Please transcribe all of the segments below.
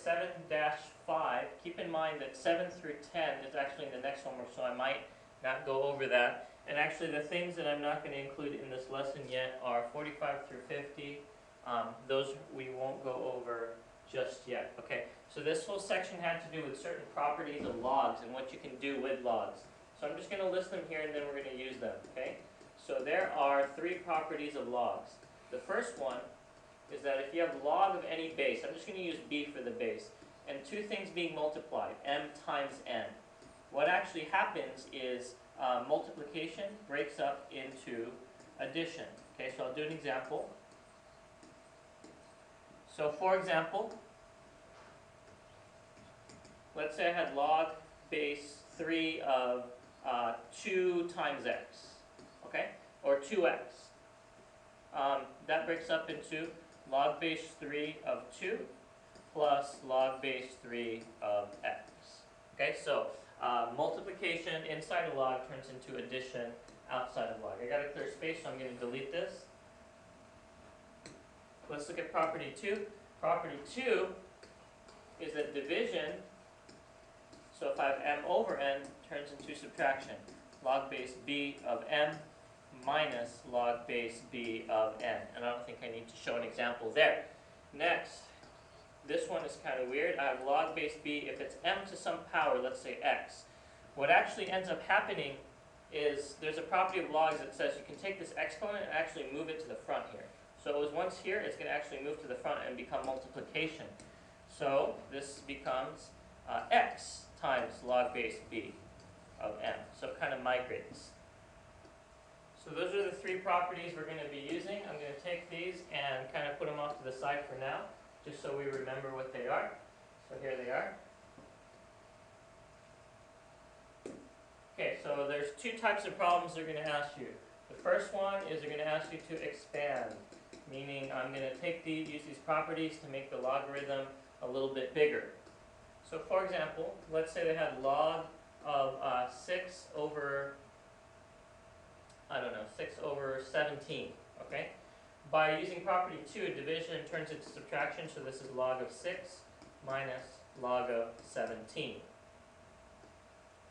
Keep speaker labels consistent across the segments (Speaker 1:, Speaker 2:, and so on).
Speaker 1: 7-5. Keep in mind that 7 through 10 is actually in the next homework, so I might not go over that. And actually the things that I'm not going to include in this lesson yet are 45 through 50. Those we won't go over just yet. Okay, so this whole section had to do with certain properties of logs and what you can do with logs. So I'm just going to list them here and then we're going to use them. Okay, so there are 3 properties of logs. The first one is that if you have log of any base, I'm just going to use b for the base, and 2 things being multiplied, m times n. What actually happens is multiplication breaks up into addition. Okay, so I'll do an example. So for example, let's say I had log base 3 of 2 times x, okay, or 2x. That breaks up into log base 3 of 2 plus log base 3 of x. Okay, so multiplication inside a log turns into addition outside of log. I got a clear space, so I'm going to delete this. Let's look at property 2. Property 2 is that division, so if I have m over n, turns into subtraction. Log base b of m minus log base b of n. And I don't think I need to show an example there. Next, this one is kind of weird. I have log base b if it's m to some power, let's say x. What actually ends up happening is there's a property of logs that says you can take this exponent and actually move it to the front here. So it was once here, it's going to actually move to the front and become multiplication. So this becomes x times log base b of m. So it kind of migrates. So those are the 3 properties we're going to be using. I'm going to take these and kind of put them off to the side for now, just so we remember what they are. So here they are. Okay, so there's 2 types of problems they're going to ask you. The first one is they're going to ask you to expand, meaning I'm going to use these properties to make the logarithm a little bit bigger. So for example, let's say they had log of 6 over 17, okay? By using property 2, division turns into subtraction, so this is log of 6 minus log of 17,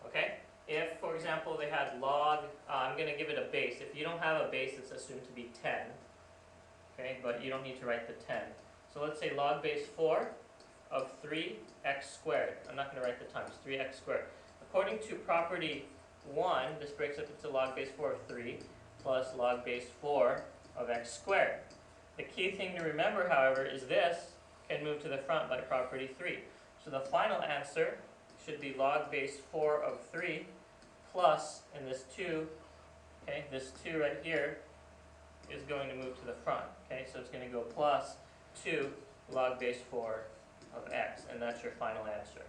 Speaker 1: okay? If, for example, they had log, I'm going to give it a base. If you don't have a base, it's assumed to be 10, okay? But you don't need to write the 10. So let's say log base 4 of 3x squared. I'm not going to write the times, 3x squared. According to property 1, this breaks up into log base 4 of 3 plus log base 4 of x squared. The key thing to remember, however, is this can move to the front by property 3. So the final answer should be log base 4 of 3 plus, and this 2, okay, this 2 right here is going to move to the front. Okay, so it's going to go plus 2 log base 4 of x, and that's your final answer.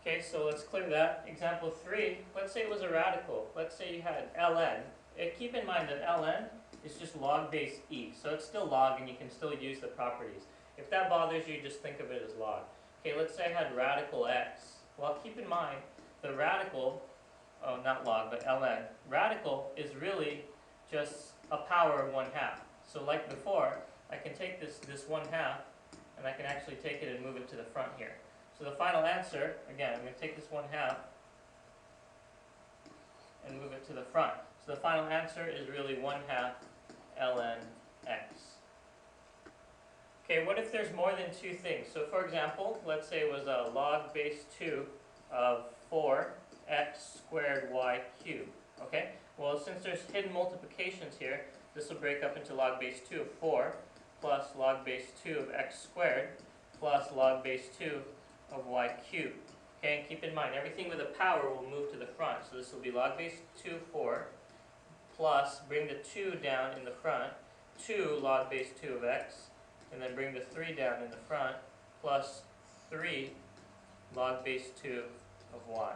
Speaker 1: Okay, so let's clear that. Example 3, let's say it was a radical. Let's say you had ln. Keep in mind that ln is just log base e, so it's still log and you can still use the properties. If that bothers you, just think of it as log. Okay, let's say I had radical x. Well, keep in mind the radical, oh, not log, but ln. Radical is really just a power of 1/2. So like before, I can take this 1/2 and I can actually take it and move it to the front here. So the final answer, again, I'm going to take this 1/2 and move it to the front. So the final answer is really 1/2 ln x. Okay, what if there's more than 2 things? So for example, let's say it was a log base 2 of 4x squared y cubed. Okay, well, since there's hidden multiplications here, this will break up into log base 2 of 4 plus log base 2 of x squared plus log base 2 of y cubed. Okay, and keep in mind, everything with a power will move to the front. So this will be log base 2 of 4 plus, bring the 2 down in the front, 2 log base 2 of x, and then bring the 3 down in the front, plus 3 log base 2 of y.